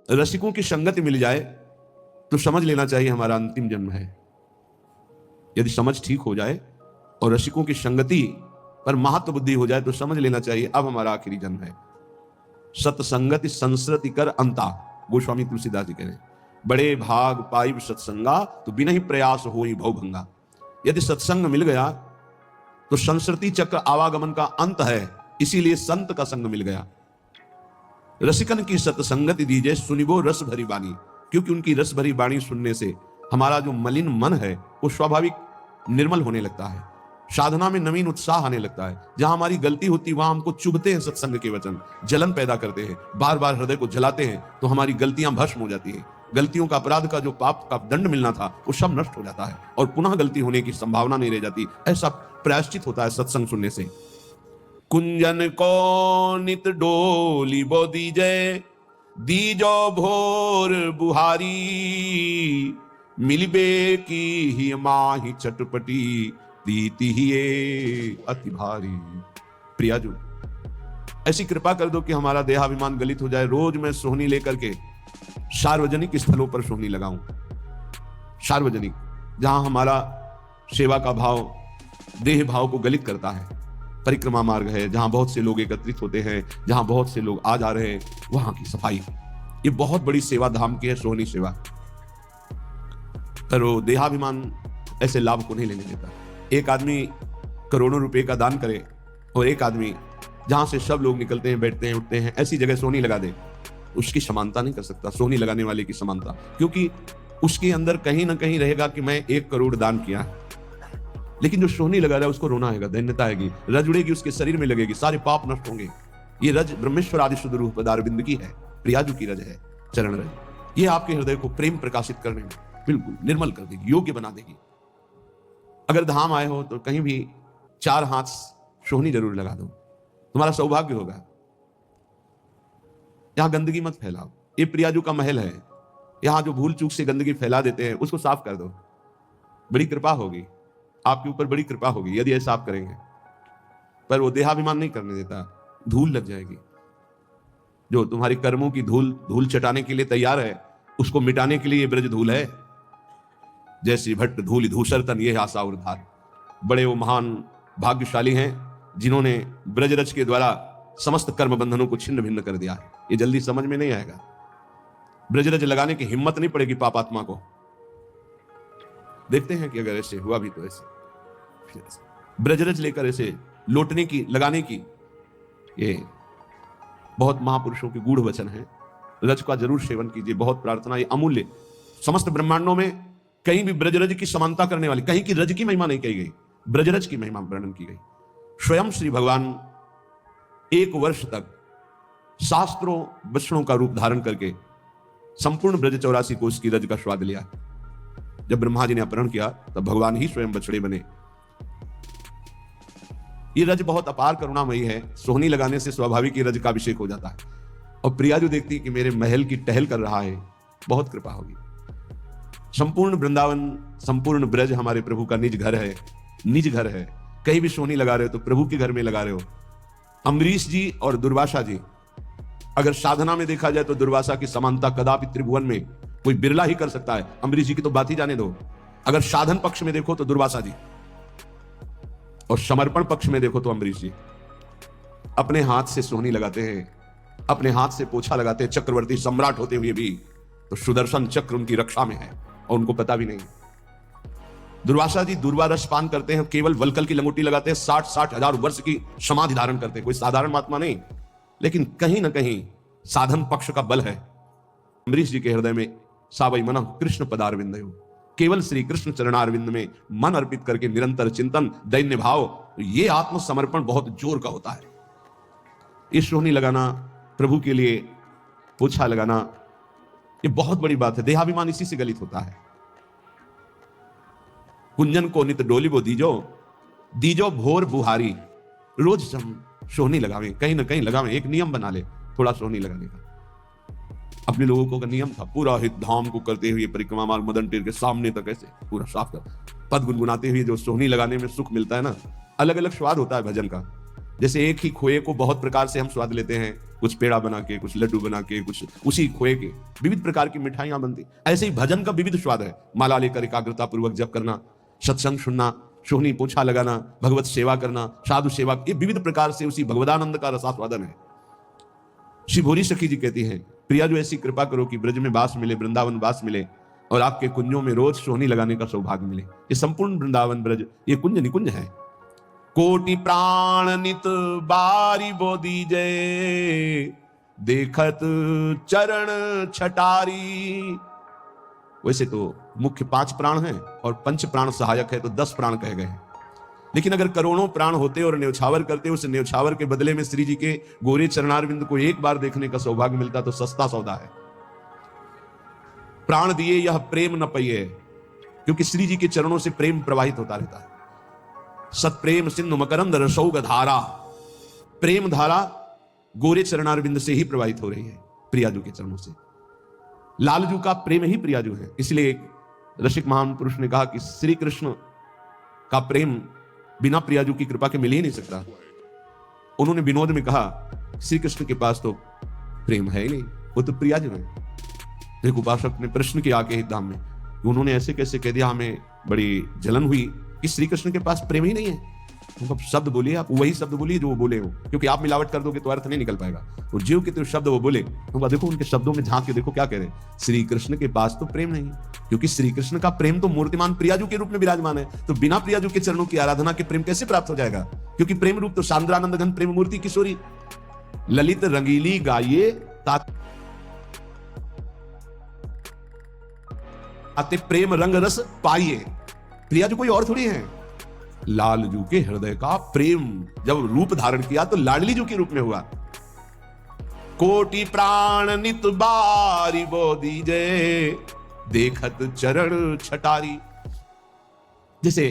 रसिकों की संगति मिल जाए तो समझ लेना चाहिए हमारा अंतिम जन्म है। यदि समझ ठीक हो जाए और रसिकों की संगति पर महत्व बुद्धि हो जाए तो समझ लेना चाहिए अब हमारा आखिरी जन्म है। सत्संगति संस्कृति कर अंता, गोस्वामी तुलसीदास जी कह रहे हैं, बड़े भाग पाई सत्संगा तो बिना ही प्रयास हो ही भवभंगा। यदि सत्संग मिल गया तो संस्कृति चक्र आवागमन का अंत है, इसीलिए संत का संग मिल गया। रसिकन की सत्संगति दीजिए सुनिबो रस भरी बानी, क्योंकि उनकी रस भरी बाणी सुनने से हमारा जो मलिन मन है वो स्वाभाविक निर्मल होने लगता है, साधना में नवीन उत्साह आने लगता है। जहां हमारी गलती होती वहां हमको चुभते हैं सत्संग के वचन, जलन पैदा करते हैं, बार बार हृदय को जलाते हैं, तो हमारी गलतियां भस्म हो जाती हैं। गलतियों का अपराध का जो पाप का दंड मिलना था वो सब नष्ट हो जाता है और पुनः गलती होने की संभावना नहीं रह जाती। ऐसा प्रायश्चित होता है सत्संग सुनने से। कुंजन को नित डोली बो दीजे, दीजो भोर बुहारी, मिलबे की ही माही चटपटी, दीती ही ये अति भारी। प्रियाजू, ऐसी कृपा कर दो कि हमारा देहाभिमान गलित हो जाए। रोज मैं सोहनी लेकर के सार्वजनिक स्थलों पर सोहनी लगाऊं, सार्वजनिक, जहां हमारा सेवा का भाव देह भाव को गलित करता है। परिक्रमा मार्ग है जहां बहुत से लोग एकत्रित होते हैं, जहां बहुत से लोग आ जा रहे हैं, वहां की सफाई, ये बहुत बड़ी सेवा धाम की है सोहनी सेवा। पर वो देहाभिमान ऐसे लाभ को नहीं लेने देता। एक आदमी करोड़ों रुपए का दान करे और एक आदमी जहां से सब लोग निकलते हैं, बैठते हैं, उठते हैं, ऐसी जगह सोहनी लगा दे, उसकी समानता नहीं कर सकता सोहनी लगाने वाले की समानता, क्योंकि उसके अंदर कहीं ना कहीं रहेगा कि मैं 1 करोड़ दान किया। लेकिन जो सोहनी लगा रहा है उसको रोना आएगा, दैन्यता आएगी, रज उड़ेगी, उसके शरीर में लगेगी, सारे पाप नष्ट होंगे। ये रज ब्रह्मेश्वर आदि शुद्ध रूप पदारविंद की है, प्रियाजू की रज है, चरण रज। ये आपके हृदय को प्रेम प्रकाशित करने में बिल्कुल निर्मल कर देगी, योग्य बना देगी। अगर धाम आए हो तो कहीं भी 4 हाथ सोहनी जरूर लगा दो, तुम्हारा सौभाग्य होगा। यहां गंदगी मत फैलाओ, ये प्रियाजू का महल है, यहां जो भूल चूक से गंदगी फैला देते हैं उसको साफ कर दो, बड़ी कृपा होगी आपके ऊपर, बड़ी कृपा होगी यदि ऐसा आप करेंगे। पर वो देहाभिमान नहीं करने देता, धूल लग जाएगी। जो तुम्हारी कर्मों की धूल चटाने के लिए तैयार है, उसको मिटाने के लिए ये ब्रज धूल है। जैसी भट्ट धूल धूसर तन ये आशा और धार। बड़े वो महान भाग्यशाली हैं जिन्होंने ब्रजरज के द्वारा समस्त कर्म बंधनों को छिन्न भिन्न कर दिया है। ये जल्दी समझ में नहीं आएगा, ब्रजरज लगाने की हिम्मत नहीं पड़ेगी पापात्मा को। देखते हैं कि अगर ऐसे हुआ भी तो ऐसे ब्रजरज लेकर ऐसे लौटने की, लगाने की, ये बहुत महापुरुषों के गूढ़ वचन है। रज का जरूर सेवन कीजिए, बहुत प्रार्थना, ये अमूल्य। समस्त ब्रह्मांडों में कहीं भी ब्रजरज की समानता करने वाली, कहीं की रज की महिमा नहीं कही गई, ब्रजरज की महिमा वर्णन की गई। स्वयं श्री भगवान 1 वर्ष तक शास्त्रों वचनों का रूप धारण करके संपूर्ण ब्रज 84 कोष की रज का स्वाद लिया। जब ब्रह्मा जी ने अपहरण किया तब भगवान ही स्वयं बछड़े बने। ये रज बहुत अपार करुणामयी है, सोहनी लगाने से स्वाभाविक ही रज का अभिषेक हो जाता है। और प्रिया जो देखती कि मेरे महल की टहल कर रहा है, बहुत कृपा होगी। संपूर्ण वृंदावन, संपूर्ण ब्रज हमारे प्रभु का निज घर है, निज घर है। कहीं भी सोहनी लगा रहे हो तो प्रभु के घर में लगा रहे हो। अम्बरीश जी और दुर्वासा जी, अगर साधना में देखा जाए तो दुर्वासा की समानता कदापि त्रिभुवन में कोई बिरला ही कर सकता है। अम्बरीश जी की तो बात ही जाने दो। अगर साधन पक्ष में देखो तो दुर्वासा जी, और समर्पण पक्ष में देखो तो अम्बरीश जी। अपने हाथ से सोहनी लगाते हैं, अपने हाथ से पोछा लगाते हैं, चक्रवर्ती सम्राट होते हुए भी, तो सुदर्शन चक्र उनकी रक्षा में है और उनको पता भी नहीं। दुर्वासा जी दूर्वा रस पान करते हैं, केवल वलकल की लंगोटी लगाते हैं, 60-60 हजार वर्ष की समाधि धारण करते हैं। कोई साधारण महात्मा नहीं, लेकिन कहीं ना कहीं साधन पक्ष का बल है। अम्बरीश जी के हृदय में सावई मन कृष्ण पदारविंद, केवल श्री कृष्ण चरणारविंद में मन अर्पित करके निरंतर चिंतन, दैन्य भाव, ये आत्मसमर्पण बहुत जोर का होता है। ये सोहनी लगाना, प्रभु के लिए पोछा लगाना, ये बहुत बड़ी बात है। देहाभिमान इसी से गलित होता है। कुंजन को नित डोली वो दीजो, दीजो भोर बुहारी। रोज हम सोहनी लगावें, कहीं ना कहीं लगावें, एक नियम बना ले थोड़ा सोहनी लगाने का। अपने लोगों को का नियम था, पूरा हित धाम को करते हुए परिक्रमा मार्ग मदन टेर के सामने तक ऐसे पूरा साफ कर, पद गुनगुनाते हुए जो सोहनी लगाने में सुख मिलता है ना, अलग अलग स्वाद होता है भजन का। जैसे एक ही खोए को बहुत प्रकार से हम स्वाद लेते हैं, कुछ पेड़ा बना के, कुछ लड्डू बना के, कुछ उसी खोए के विविध प्रकार की मिठाइयां बनती, ऐसे ही भजन का विविध स्वाद है। माला लेकर एकाग्रता पूर्वक जप करना, सत्संग सुनना, सोहनी पोछा लगाना, भगवत सेवा करना, साधु सेवा, ये विविध प्रकार से उसी भगवदानंद का रसास्वादन है। श्री भोरी सखी जी कहती हैं, प्रिया जो ऐसी कृपा करो कि ब्रज में वास मिले, वृंदावन वास मिले और आपके कुंजों में रोज सोहनी लगाने का सौभाग्य मिले। ये संपूर्ण वृंदावन ब्रज ये कुंज निकुंज है। कोटि प्राण नित बारी बोधी जय, देखत चरण छटारी। वैसे तो मुख्य 5 प्राण हैं और पंच प्राण सहायक है, तो 10 प्राण कहे गए हैं। लेकिन अगर करोड़ों प्राण होते और न्यौछावर करते, उस न्यौछावर के बदले में श्री जी के गोरे चरणारविंद को एक बार देखने का सौभाग्य मिलता तो सस्ता सौदा है। प्राण दिए यह प्रेम न पइए, क्योंकि श्री जी के चरणों से प्रेम प्रवाहित होता रहता है। सत्प्रेम सिंधु मकरंद रसौग धारा, प्रेम धारा गोरे चरणारविंद से ही प्रवाहित हो रही है, प्रियाजू के चरणों से। लालजू का प्रेम ही प्रियाजू है। इसलिए एक रसिक महान पुरुष ने कहा कि श्री कृष्ण का प्रेम बिना प्रियाजू की कृपा के मिल ही नहीं सकता। उन्होंने विनोद में कहा, श्री कृष्ण के पास तो प्रेम है ही नहीं, वो तो प्रियाजू है। एक उपासक ने प्रश्न किया आके हित धाम में, उन्होंने ऐसे कैसे कह दिया, हमें बड़ी जलन हुई कि श्री कृष्ण के पास प्रेम ही नहीं है। उनको शब्द बोलिए, आप वही शब्द बोलिए जो वो बोले हो, क्योंकि आप मिलावट कर दोगे तो अर्थ नहीं निकल पाएगा। और जीव के तो शब्द वो बोले, तो देखो उनके शब्दों में झांक के देखो क्या कह रहे हैं। श्री कृष्ण के पास तो प्रेम नहीं, क्योंकि श्री कृष्ण का प्रेम तो मूर्तिमान प्रियाजू के रूप में विराजमान है। तो बिना प्रियाजू के चरणों की आराधना के प्रेम कैसे प्राप्त हो जाएगा? क्योंकि प्रेम रूप तो सांद्रानंद घन प्रेम मूर्ति किशोरी, ललित रंगीली गाइए ताते प्रेम रंग रस पाइए। प्रियाजू कोई और थोड़ी है, लालजू के हृदय का प्रेम जब रूप धारण किया तो लाडली जू के रूप में हुआ। कोटि प्राण नित बारी बोधी जय, देखत चरण छटारी। जैसे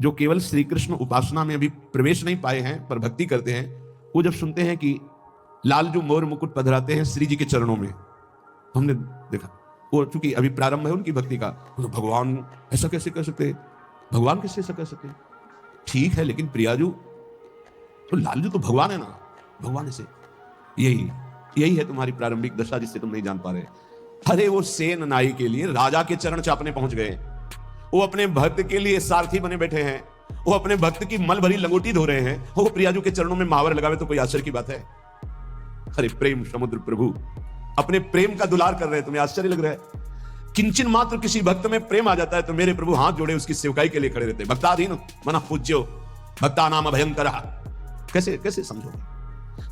जो केवल श्री कृष्ण उपासना में अभी प्रवेश नहीं पाए हैं पर भक्ति करते हैं, वो जब सुनते हैं कि लालजू मोर मुकुट पधराते हैं श्री जी के चरणों में, हमने देखा वो चूंकि अभी प्रारंभ है उनकी भक्ति का, तो भगवान ऐसा कैसे कर सकते, भगवान कैसे ऐसा कर सकते? ठीक है, लेकिन प्रियाजू तो लालजू तो भगवान है ना, भगवान ऐसे। यही है तुम्हारी प्रारंभिक दशा जिससे तुम नहीं जान पा रहे। अरे वो सेन नाई के लिए राजा के चरण चापने पहुंच गए, वो अपने भक्त के लिए सारथी बने बैठे हैं, वो अपने भक्त की मल भरी लंगोटी धो रहे हैं, वो प्रियाजू के चरणों में महावर लगावे तो कोई आश्चर्य की बात है? अरे प्रेम समुद्र प्रभु अपने प्रेम का दुलार कर रहे हैं, तुम्हें आश्चर्य लग रहा है? किंचन मात्र किसी भक्त में प्रेम आ जाता है तो मेरे प्रभु हाथ जोड़े उसकी सेवकाई के लिए खड़े रहते हैं। भक्ताधीन मना पूज्यो भक्ता नाम भयंकर। कैसे कैसे समझोगे?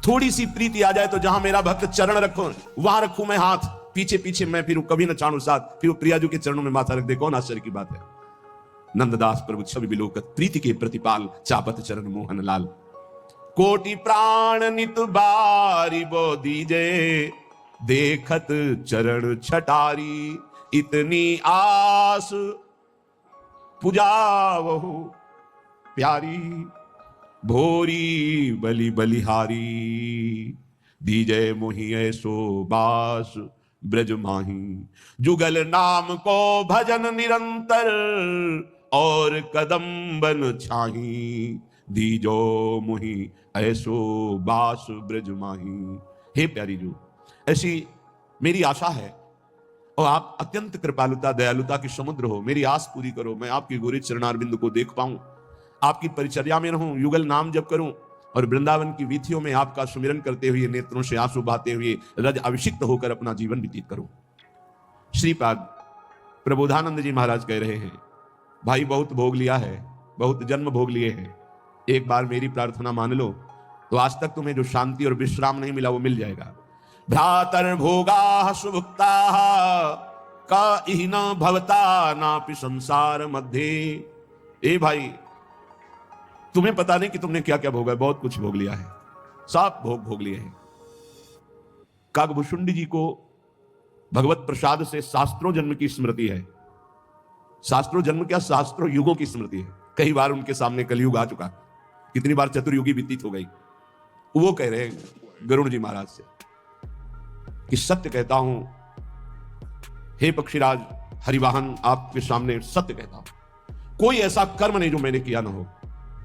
थोड़ी सी प्रीति आ जाए तो जहां मेरा भक्त चरण रखो वहां रखूं मैं हाथ, पीछे पीछे मैं फिर कभी न चाणू साथ, फिर वो प्रियाजू के चरणों में माथा रख दे, कौन आश्चर्य की बात है? नंददास प्रभु छवि बिलोकत प्रीति के प्रतिपाल, चापत चरण मोहन लाल। कोटि प्राण नित बारी बोधी जय, देखत चरण छटारी। इतनी आस पुजावहु प्यारी, भोरी बलि बलिहारी। दीजय मोहि ऐसो बास ब्रज माही, जुगल नाम को भजन निरंतर, और कदम बन छाही। दीजो मोहि ऐसो बास ब्रज माही। हे प्यारी जू, ऐसी मेरी आशा है और आप अत्यंत कृपालुता दयालुता की समुद्र हो, मेरी आस पूरी करो। मैं आपकी गोरे चरणारविंद को देख पाऊं, आपकी परिचर्या में रहूं, युगल नाम जप करूं और वृंदावन की वीथियों में आपका सुमिरन करते हुए, नेत्रों से आंसू बहाते हुए, रज अभिषिक्त होकर अपना जीवन व्यतीत करूं। श्रीपाद प्रबोधानंद जी महाराज कह रहे हैं, भाई बहुत भोग लिया है, बहुत जन्म भोग लिए हैं, एक बार मेरी प्रार्थना मान लो तो आज तक तुम्हें जो शांति और विश्राम नहीं मिला वो मिल जाएगा। भ्रातर भोगा सुभुक्ता का इह न भवता नापि संसार मध्य। ए भाई, तुम्हें पता नहीं कि तुमने क्या क्या भोगा है, बहुत कुछ भोग लिया है, सब भोग लिए हैं। काकभूषुंडी जी को भगवत प्रसाद से शास्त्रों जन्म की स्मृति है। शास्त्रों जन्म क्या, शास्त्रों युगों की स्मृति है। कई बार उनके सामने कलयुग आ चुका, कितनी बार चतुर्युगी व्यतीत हो गई। वो कह रहे हैं गरुड़ जी महाराज से कि सत्य कहता हूं हे पक्षीराज हरिवाहन, आपके सामने सत्य कहता हूं, कोई ऐसा कर्म नहीं जो मैंने किया ना हो,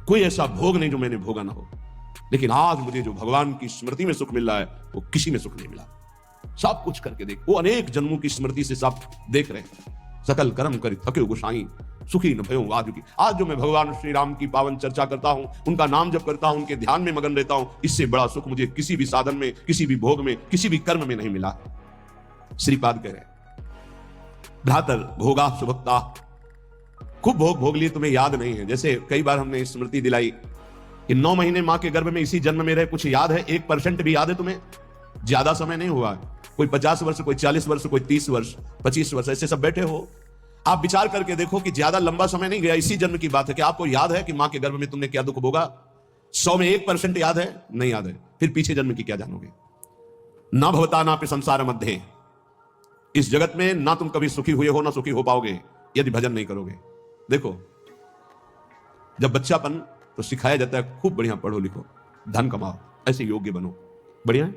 कोई ऐसा भोग नहीं जो मैंने भोगा ना हो। लेकिन आज मुझे जो भगवान की स्मृति में सुख मिल रहा है वो किसी में सुख नहीं मिला। सब कुछ करके देख, वो अनेक जन्मों की स्मृति से सब देख रहे हैं। सकल कर्म कर थके गोसाई, सुखी न भयो आज की। आज जो मैं भगवान श्री राम की पावन चर्चा करता हूं, उनका नाम जप करता हूं, उनके ध्यान में मगन रहता हूं, इससे बड़ा सुख मुझे किसी भी साधन में, किसी भी भोग में, किसी भी कर्म में नहीं मिला। श्रीपाद कह रहे भ्रातर भोगा सुभक्ता, खूब भोग भोग लिए, तुम्हें याद नहीं है। जैसे कई बार हमने स्मृति दिलाई कि 9 महीने मां के गर्भ में इसी जन्म में रहे, कुछ याद है? 1% भी याद है तुम्हें? ज्यादा समय नहीं हुआ, कोई 50 वर्ष, कोई 40 वर्ष, कोई 30 वर्ष, 25 वर्ष, ऐसे सब बैठे हो। आप विचार करके देखो कि ज्यादा लंबा समय नहीं गया, इसी जन्म की बात है। कि आपको याद है कि मां के गर्भ में तुमने क्या दुख भोगा? 100 में 1% याद है? नहीं याद है। फिर पीछे जन्म की क्या जानोगे? ना भवता ना पे संसार मध्य, इस जगत में ना तुम कभी सुखी हुए हो, ना सुखी हो पाओगे यदि भजन नहीं करोगे। देखो, जब बच्चापन तो सिखाया जाता है खूब बढ़िया पढ़ो लिखो, धन कमाओ, ऐसे योग्य बनो, बढ़िया है।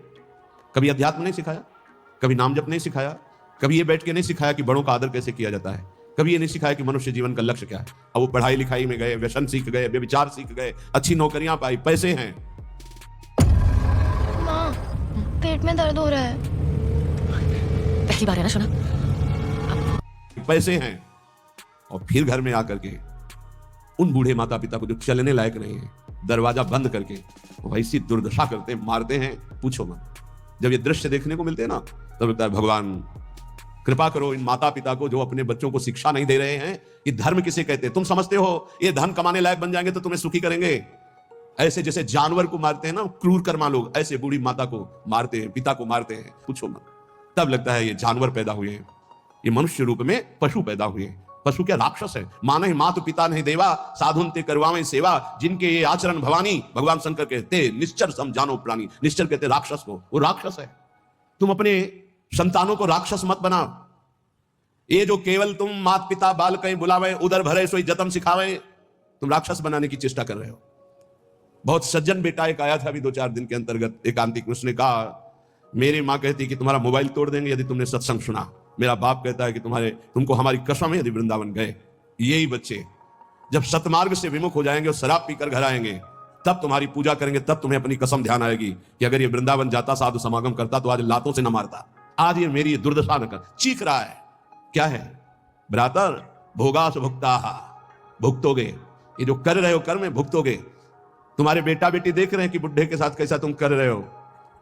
कभी अध्यात्म नहीं सिखाया, कभी नाम जप नहीं सिखाया, कभी ये बैठ के नहीं सिखाया कि बड़ों का आदर कैसे किया जाता है, कभी ये नहीं सिखाया कि मनुष्य जीवन का लक्ष्य क्या है। अब वो पढ़ाई लिखाई में गए, व्यसन सीख गए, व्यभिचार सीख गए, अच्छी नौकरियां पाई, पैसे हैं। माँ, पेट में दर्द हो रहा है। पहली बार है ना सुना? पैसे हैं, और फिर घर में आकर के उन बूढ़े माता पिता को जो चलने लायक नहीं है, दरवाजा बंद करके वैसी दुर्दशा करते, मारते हैं, पूछो मत। जब ये दृश्य देखने को मिलते हैं ना, तब लगता है भगवान कृपा करो इन माता पिता को जो अपने बच्चों को शिक्षा नहीं दे रहे हैं। ये धर्म किसे कहते हैं? तुम समझते हो ये धन कमाने लायक बन जाएंगे तो तुम्हें सुखी करेंगे? ऐसे जैसे जानवर को मारते हैं ना क्रूर कर्मा लोग, ऐसे बूढ़ी माता को मारते हैं, पिता को मारते हैं, पूछो मत। तब लगता है ये जानवर पैदा हुए हैं, ये मनुष्य रूप में पशु पैदा हुए हैं। पशु क्या राक्षस है? माने मातु पिता नहीं देवा, साधुन ते करवावें सेवा, जिनके ये आचरण भवानी। भगवान शंकर कहते निश्चर समझानो प्राणी, निश्चर कहते राक्षस को, वो राक्षस है। तुम अपने संतानों को राक्षस मत बनाओ। ये जो केवल तुम मात पिता बाल कहीं बुलावे, उधर भरे सोई जतम सिखावे, तुम राक्षस बनाने की चेष्टा कर रहे हो। बहुत सज्जन बेटा एक आया था अभी 2-4 दिन के अंतर्गत, एकांतिक, उसने कहा मेरी माँ कहती कि तुम्हारा मोबाइल तोड़ देंगे यदि तुमने सत्संग सुना। मेरा बाप कहता है कि तुमको हमारी कसम है यदि वृंदावन गए। यही बच्चे जब सतमार्ग से विमुख हो जाएंगे और शराब पीकर घर आएंगे, तब तुम्हारी पूजा करेंगे, तब तुम्हें अपनी कसम ध्यान आएगी कि अगर ये वृंदावन जाता, साधु समागम करता, तो आज लातों से न मारता। आज ये मेरी दुर्दशा न कर। चीख रहा है, क्या है? भ्रातर भोगा सुभुक्ता, भुगतोगे। ये जो कर रहे हो कर्म में भुगतोगे। तुम्हारे बेटा बेटी देख रहे हैं कि बुढ़े के साथ कैसा तुम कर रहे हो,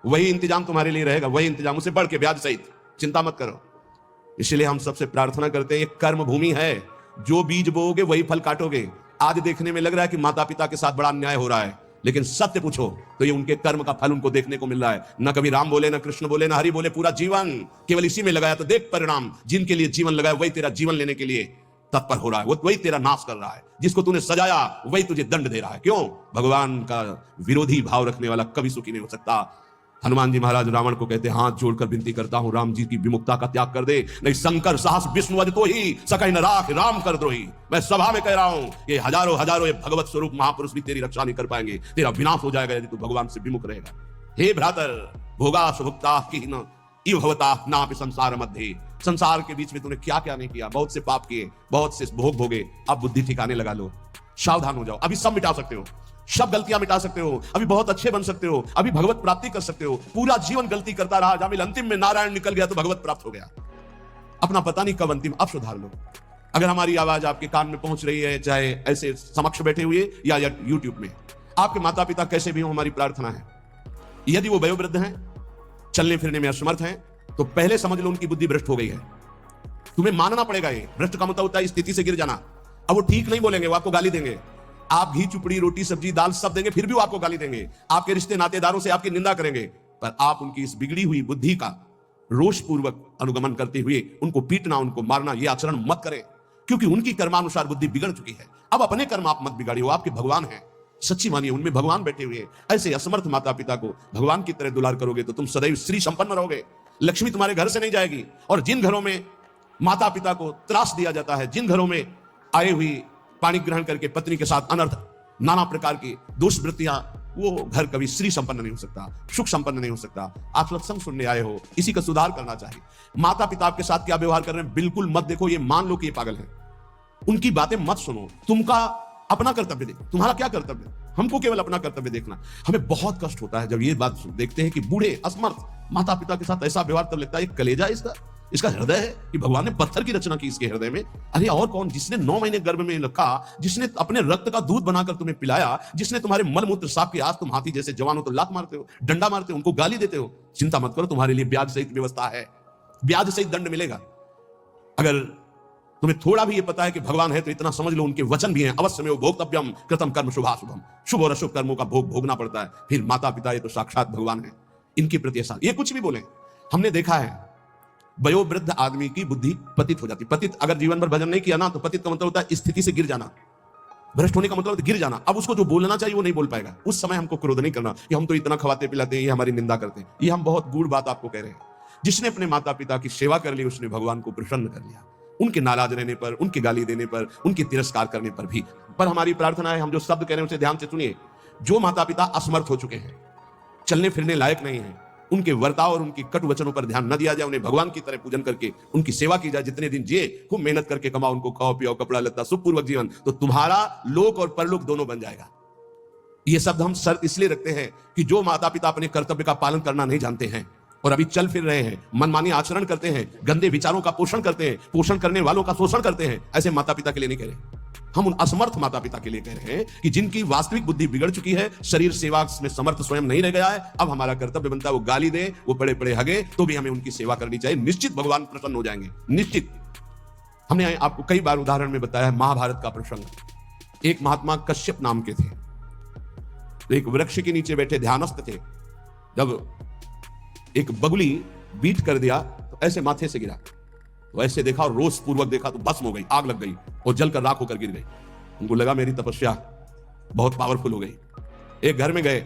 वही इंतजाम तुम्हारे लिए रहेगा, वही इंतजाम, उसे बढ़ के ब्याज सहित। चिंता मत करो। इसलिए हम सबसे प्रार्थना करते हैं, ये कर्म भूमि है, जो बीज बोओगे वही फल काटोगे। आज देखने में लग रहा है कि माता पिता के साथ बड़ा अन्याय हो रहा है, लेकिन सत्य पूछो तो ये उनके कर्म का फल उनको देखने को मिल रहा है। न कभी राम बोले, न कृष्ण बोले, न हरि बोले, पूरा जीवन केवल इसी में लगाया। तो देख परिणाम, जिनके लिए जीवन लगाया वही तेरा जीवन लेने के लिए तत्पर हो रहा है, वो वही तेरा नाश कर रहा है। जिसको तूने सजाया वही तुझे दंड दे रहा है। क्यों? भगवान का विरोधी भाव रखने वाला कभी सुखी नहीं हो सकता। हनुमान जी महाराज रावण को कहते, हाथ जोड़कर विनती करता हूं, राम जी की विमुखता का त्याग कर दे, नहीं शंकर साहस विष्णु अद तो ही सकै न राख राम कर द्रोही। मैं सभा में कह रहा हूं, ये हजारों हजारों ये भगवत स्वरूप महापुरुष भी तेरी रक्षा नहीं कर पाएंगे। तेरा विनाश हो जाएगा यदि तू भगवान से विमुख रहेगा। हे भ्रातर भोगा सुभुक्ता किन इव भवता नापि संसार मध्य, संसार के बीच में तूने क्या क्या नहीं किया। बहुत से पाप किए, बहुत से भोग भोगे, अब बुद्धि ठिकाने लगा लो, सावधान हो जाओ। अभी सब मिटा सकते हो, सब गलतियां मिटा सकते हो, अभी बहुत अच्छे बन सकते हो, अभी भगवत प्राप्ति कर सकते हो। पूरा जीवन गलती करता रहा, जामिल अंतिम में नारायण निकल गया तो भगवत प्राप्त हो गया। अपना पता नहीं कब अंतिम, अब सुधार लो। अगर हमारी आवाज आपके कान में पहुंच रही है, चाहे ऐसे समक्ष बैठे हुए या यूट्यूब में, आपके माता पिता कैसे भी हो, हमारी प्रार्थना है यदि वो वयोवृद्ध हैं, चलने फिरने में असमर्थ हैं, तो पहले समझ लो उनकी बुद्धि भ्रष्ट हो गई है। तुम्हें मानना पड़ेगा। ये भ्रष्ट का मतलब होता है स्थिति से गिर जाना। अब वो ठीक नहीं बोलेंगे, वो आपको गाली देंगे। आप घी चुपड़ी रोटी सब्जी दाल सब देंगे, फिर भी वो आपको गाली देंगे। आपके रिश्ते नातेदारों से आपकी निंदा करेंगे, पर आप उनकी इस बिगड़ी हुई बुद्धि का रोषपूर्वक अनुगमन करते हुए उनको पीटना, उनको मारना, ये आचरण मत करें, क्योंकि उनकी कर्मानुसार बुद्धि बिगड़ चुकी है। अब अपने कर्म आप मत बिगाड़िए, वो आपके भगवान हैं। सच्ची मानिए, उनमें भगवान बैठे हुए। ऐसे असमर्थ माता पिता को भगवान की तरह दुलार करोगे तो तुम सदैव श्री संपन्न रहोगे। लक्ष्मी तुम्हारे घर से नहीं जाएगी। और जिन घरों में माता पिता को त्रास दिया जाता है, जिन घरों में आए हुई पानी ग्रहण करके पत्नी के साथ अनर्थ, नाना प्रकार की दुष्वृत्तियां, वो घर कभी श्री संपन्न नहीं हो सकता, सुख संपन्न नहीं हो सकता। आप सत्संग सुनने आए हो, इसी का सुधार करना चाहिए। माता पिता आपके साथ क्या व्यवहार कर रहे हैं बिल्कुल मत देखो, ये मान लो कि ये पागल है। उनकी बातें मत सुनो, तुमका अपना कर्तव्य देखो। तुम्हारा क्या कर्तव्य? हमको केवल अपना कर्तव्य देखना। हमें बहुत कष्ट होता है जब ये बात देखते हैं कि बूढ़े असमर्थ माता पिता के साथ ऐसा व्यवहार, तब लगता है कलेजा इसका हृदय है कि भगवान ने पत्थर की रचना की इसके हृदय में। अरे और कौन, जिसने 9 महीने गर्भ में रखा, जिसने अपने रक्त का दूध बनाकर तुम्हें पिलाया, जिसने तुम्हारे मल मूत्र साफ किया, आज तुम हाथी जैसे जवान हो तो लात मारते हो, डंडा मारते हो, उनको गाली देते हो। चिंता मत करो, तुम्हारे लिए ब्याज सहित व्यवस्था है, ब्याज सहित दंड मिलेगा। अगर तुम्हें थोड़ा भी ये पता है कि भगवान है तो इतना समझ लो उनके वचन भी हैं, अवश्य में वो भोक्तव्यम कृतम कर्म शुभाशुभम, शुभ और अशुभ कर्मों का भोग भोगना पड़ता है। फिर माता पिता ये तो साक्षात भगवान है, इनकी प्रति ऐसा ये कुछ भी बोले। हमने देखा है वयोवृद्ध आदमी की बुद्धि पतित हो जाती। पतित अगर जीवन भर भजन नहीं किया ना, तो पतित का मतलब होता है स्थिति से गिर जाना, भ्रष्ट होने का मतलब गिर जाना। अब उसको जो बोलना चाहिए वो नहीं बोल पाएगा। उस समय हमको क्रोध नहीं करना कि हम तो इतना खवाते पिलाते हैं, ये हमारी निंदा करते हैं। ये हम बहुत गूढ़ बात आपको कह रहे हैं। जिसने अपने माता पिता की सेवा कर ली, उसने भगवान को प्रसन्न कर लिया, उनके नाराज रहने पर, उनके गाली देने पर, उनके तिरस्कार करने पर भी। पर हमारी प्रार्थना है, हम जो शब्द कह रहे हैं उसे ध्यान से सुनिए। जो माता पिता असमर्थ हो चुके हैं, चलने फिरने लायक नहीं है, उनके वर्ताव और उनके कटु वचनों पर ध्यान न दिया जाए, उन्हें भगवान की तरह पूजन करके उनकी सेवा की जाए। जितने दिन जिए खूब मेहनत करके कमाओ, उनको खाओ पियो, कपड़ा लत्ता, सुखपूर्वक जीवन, तो तुम्हारा लोक और परलोक दोनों बन जाएगा। ये शब्द हम शर्त इसलिए रखते हैं कि जो माता पिता अपने कर्तव्य का पालन करना नहीं जानते हैं और अभी चल फिर रहे हैं, मनमानी आचरण करते हैं, गंदे विचारों का पोषण करते हैं, पोषण करने वालों का शोषण करते हैं, ऐसे माता पिता के लिए नहीं कह रहे। हम उन असमर्थ माता पिता के लिए कह रहे हैं कि जिनकी वास्तविक बुद्धि बिगड़ चुकी है, शरीर सेवा में समर्थ स्वयं नहीं रह गया है। अब हमारा कर्तव्य बनता है वो गाली दे, वो पड़े पड़े हगे, तो भी हमें उनकी सेवा करनी चाहिए। निश्चित भगवान प्रसन्न हो जाएंगे, निश्चित। हमने आपको कई बार उदाहरण में बताया है महाभारत का प्रसंग। एक महात्मा कश्यप नाम के थे, तो एक वृक्ष के नीचे बैठे ध्यानस्थ थे। जब एक बगुली बीट कर दिया तो ऐसे माथे से गिरा, तो ऐसे देखा और रोष पूर्वक देखा तो भस्म हो गई, आग लग गई और जलकर राख होकर गिर गई। उनको लगा मेरी तपस्या बहुत पावरफुल हो गई। एक घर में गए,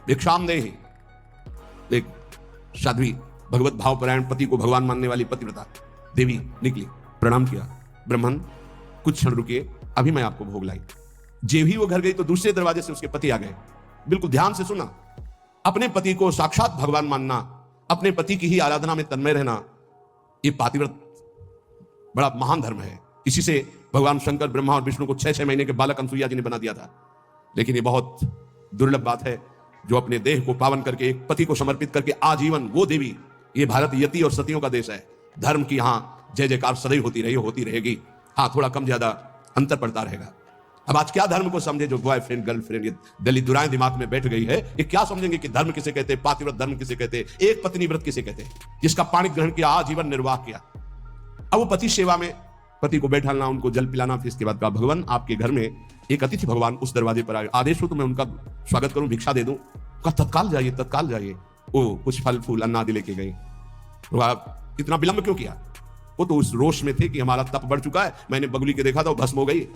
भिक्षामदेहि, एक साध्वी भगवत भावपरायण पति को भगवान मानने वाली पतिव्रता देवी निकली, प्रणाम किया। ब्राह्मण कुछ क्षण रुकिए, अभी मैं आपको भोग लाई। जे ही वो घर गई तो दूसरे दरवाजे से उसके पति आ गए। बिल्कुल ध्यान से सुना, अपने पति को साक्षात भगवान मानना, अपने पति की ही आराधना में तन्मय रहना, ये पातिव्रत बड़ा महान धर्म है। इसी से भगवान शंकर ब्रह्मा और विष्णु को 6-6 महीने के बालक अनसुईया जी ने बना दिया था। लेकिन ये बहुत दुर्लभ बात है जो अपने देह को पावन करके एक पति को समर्पित करके आजीवन वो देवी। ये भारत यति और सतियों का देश है। धर्म की यहाँ जय जयकार सदैव होती रही, होती रहेगी। हाँ, थोड़ा कम ज्यादा अंतर पड़ता रहेगा। अब आज क्या धर्म को समझे, जो बॉयफ्रेंड गर्लफ्रेंड ये दलित दिमाग में बैठ गई है, ये क्या समझेंगे कि धर्म किसे कहते हैं, पातिव्रत धर्म किसे कहते हैं, एक पत्नी व्रत किसे कहते हैं, जिसका पाणी ग्रहण किया, आजीवन निर्वाह किया। अब वो पति सेवा में पति को बैठाना, उनको जल पिलाना, फिर इसके बाद कहा भगवान आपके घर में एक अतिथि भगवान उस दरवाजे पर आए, आदेश हो तो मैं उनका स्वागत करूं, भिक्षा दे दूं। कहा तत्काल जाइए, तत्काल जाइए। वो कुछ फल फूल अन्ना आदि लेके गए। तो आप इतना विलंब क्यों किया? वो तो उस रोष में थे कि हमारा तप बढ़ चुका है, मैंने बगुली के देखा था वो भस्म हो गई।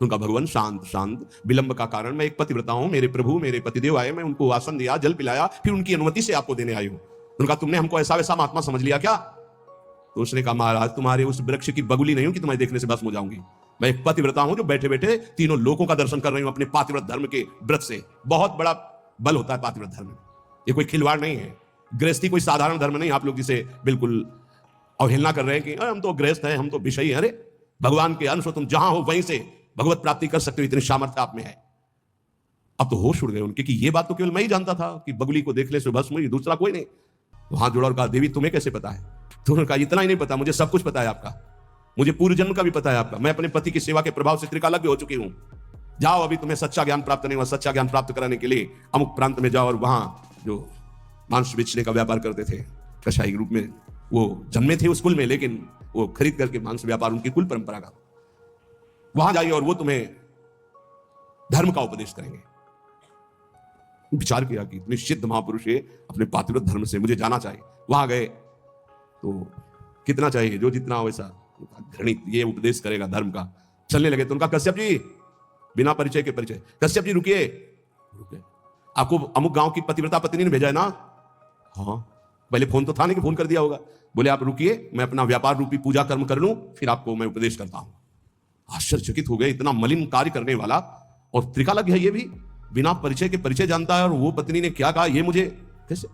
उनका भगवान शांत शांत, विलंब का कारण मैं एक पतिव्रता हूं, मेरे प्रभु मेरे पतिदेव आए, मैं उनको आसन दिया, जल पिलाया, फिर उनकी अनुमति से आपको देने आई हूं। उनका तुमने हमको ऐसा वैसा महात्मा समझ लिया क्या? तो उसने कहा महाराज तुम्हारे उस वृक्ष की बगुली नहीं हूं कि तुम्हें देखने से भस्म हो जाऊंगी। मैं एक पतिव्रता हूं जो बैठे बैठे तीनों लोकों का दर्शन कर रही हूं अपने पातिव्रत धर्म के व्रत से। बहुत बड़ा बल होता है पातिव्रत धर्म में, ये कोई खिलवाड़ नहीं है। गृहस्थी कोई साधारण धर्म नहीं। आप लोग जिसे बिल्कुल अवहेलना कर रहे हैं कि हम तो गृहस्थ हैं, हम तो विषयी हैं। अरे भगवान के अंश हो, तुम जहां हो वहीं से भगवत प्राप्ति कर सकते हो, इतनी सामर्थ्य आप में है। अब तो होश उड़ गए उनके कि ये बात तो केवल मैं ही जानता था कि बगुली को देखने से भस्म हुई, दूसरा कोई नहीं। तो हाथ जोड़ा और कहा देवी तुम्हें कैसे पता है? तो उन्होंने कहा इतना ही नहीं पता, मुझे सब कुछ पता है आपका, मुझे पूर्व जन्म का भी पता है आपका। मैं अपने पति की सेवा के प्रभाव से त्रिकालज्ञ भी हो चुकी हूं। जाओ, अभी तुम्हें सच्चा ज्ञान प्राप्त नहीं हुआ, सच्चा ज्ञान प्राप्त कराने के लिए अमुक प्रांत में जाओ और वहां जो मांस बेचने का व्यापार करते थे कसाई के रूप में, वो जन्मे थे उस कुल में, लेकिन वो खरीद करके मांस व्यापार उनकी कुल परंपरा का, वहां जाइए और वो तुम्हें धर्म का उपदेश करेंगे। विचार किया कि इतने सिद्ध महापुरुष है, अपने पातिव्रत धर्म से मुझे जाना चाहिए। वहां गए तो कितना चाहिए, जो जितना हो वैसा, घृणित ये उपदेश करेगा धर्म का। चलने लगे तो उनका कश्यप जी बिना परिचय के परिचय, कश्यप जी रुकिए, आपको अमुक गांव की पतिव्रता पत्नी ने भेजा है ना? हाँ, पहले फोन तो था नहीं कि फोन कर दिया होगा। बोले आप रुकिए, मैं अपना व्यापार रूपी पूजा कर्म कर लूं, फिर आपको मैं उपदेश करता हूं। आश्चर्यचकित हो गए, इतना मलिन कार्य करने वाला और त्रिकालज्ञ है, ये भी बिना परिचय के परिचय जानता है। और वो पत्नी ने क्या कहा, ये मुझे कैसे?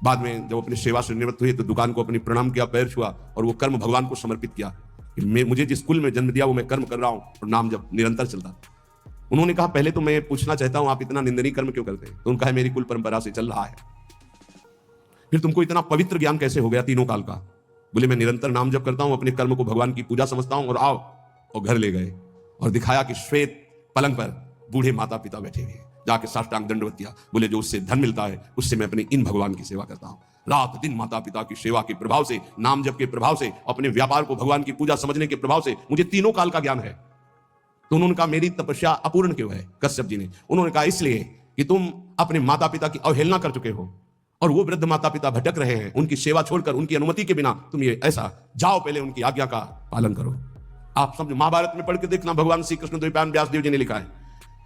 बाद में जब अपनी सेवा से निवृत्त हुए तो दुकान को अपनी प्रणाम किया, पैर छुआ और वो कर्म भगवान को समर्पित किया कि मुझे जिस कुल में जन्म दिया वो मैं कर्म कर रहा हूं और नाम जब निरंतर चलता। उन्होंने कहा पहले तो मैं पूछना चाहता हूं आप इतना निंदनीय कर्म क्यों करते हैं? तो उन्होंने कहा मेरी कुल परंपरा से चल रहा है। फिर तुमको इतना पवित्र ज्ञान कैसे हो गया तीनों काल का? बोले मैं निरंतर नाम जप करता हूं, अपने कर्म को भगवान की पूजा समझता हूं। और आओ, और घर ले गए और दिखाया कि श्वेत पलंग पर बूढ़े माता पिता बैठे हुए, जाके साष्टांग दंडवत किया। बोले जो उससे धन मिलता है उससे मैं अपने इन भगवान की सेवा करता हूं। रात दिन माता पिता की सेवा के प्रभाव से, नाम जप के प्रभाव से, अपने व्यापार को भगवान की पूजा समझने के प्रभाव से मुझे तीनों काल का ज्ञान है। तो उन्होंने कहा मेरी तपस्या अपूर्ण क्यों है? कश्यप जी ने उन्होंने कहा इसलिए कि तुम अपने माता पिता की अवहेलना कर चुके हो और वो वृद्ध माता पिता भटक रहे हैं, उनकी सेवा छोड़कर, उनकी अनुमति के बिना तुम ये ऐसा जाओ, पहले उनकी आज्ञा का पालन करो। आप समझो, महाभारत में पढ़ के देखना, भगवान श्री कृष्ण द्वैपायन व्यास देव जी ने लिखा है।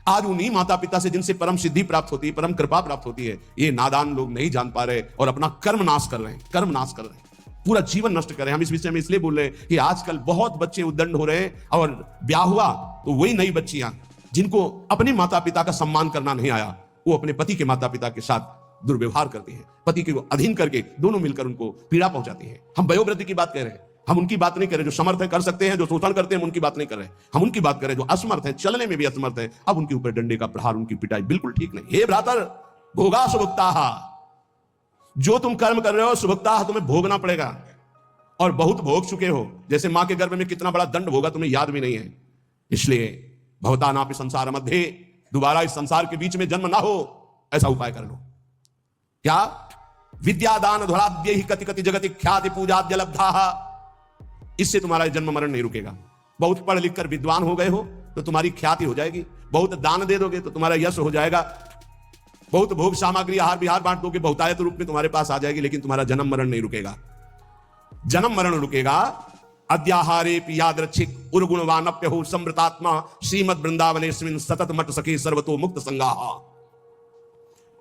आज उन्हीं माता पिता से जिनसे परम सिद्धि प्राप्त होती है, परम कृपा प्राप्त होती है, ये नादान लोग नहीं जान पा रहे और अपना कर्म नाश कर रहे हैं, कर्म नाश कर रहे हैं, पूरा जीवन नष्ट कर रहे हैं। हम इस विषय में इसलिए बोल रहे हैं कि आजकल बहुत बच्चे उद्दंड हो रहे हैं और ब्याह हुआ तो वही नई बच्चियां जिनको अपने माता पिता का सम्मान करना नहीं आया, वो अपने पति के माता पिता के साथ दुर्व्यवहार करती है, पति के अधीन करके दोनों मिलकर उनको पीड़ा पहुंचाती है। हम वयोवृद्धि की बात कह रहे हैं, हम उनकी बात नहीं कर रहे जो समर्थ है कर सकते हैं, जो शोषण करते हैं हम उनकी बात नहीं कर रहे, हम उनकी बात कर रहे हैं जो असमर्थ है, चलने में भी असमर्थ है। अब उनके ऊपर डंडे का प्रहार, उनकी पिटाई बिल्कुल ठीक नहीं। हे भ्रातर, भोगा सुभक्ताः, जो तुम कर्म कर रहे हो सुभक्ताः तुम्हें भोगना पड़ेगा, और बहुत भोग चुके हो। जैसे मां के गर्भ में कितना बड़ा दंड भोगा तुम्हें याद भी नहीं है। इसलिए भवतानापि संसार मध्य, दोबारा इस संसार के बीच में जन्म ना हो, ऐसा उपाय कर लो। क्या? विद्यादान धुराद्य ही कति कति जगति ख्याति पूजाद्य लब्धा, इससे तुम्हारा जन्म मरण नहीं रुकेगा। बहुत पढ़ लिख कर विद्वान हो गए हो तो तुम्हारी ख्याति हो जाएगी, बहुत दान दे दोगे तो तुम्हारा यश हो जाएगा, बहुत भोग सामग्री आहार विहार बांट दोगे, बहुतायत रूप में तुम्हारे पास आ जाएगी, लेकिन तुम्हारा जन्म मरण नहीं रुकेगा। जन्म मरण रुकेगा अद्याहारे यादृच्छिक उर्गुणवानप्य हो समृतात्मा श्रीमद वृंदावनेस्मिन् सतत मट सखे सर्वतो मुक्त संगाहा।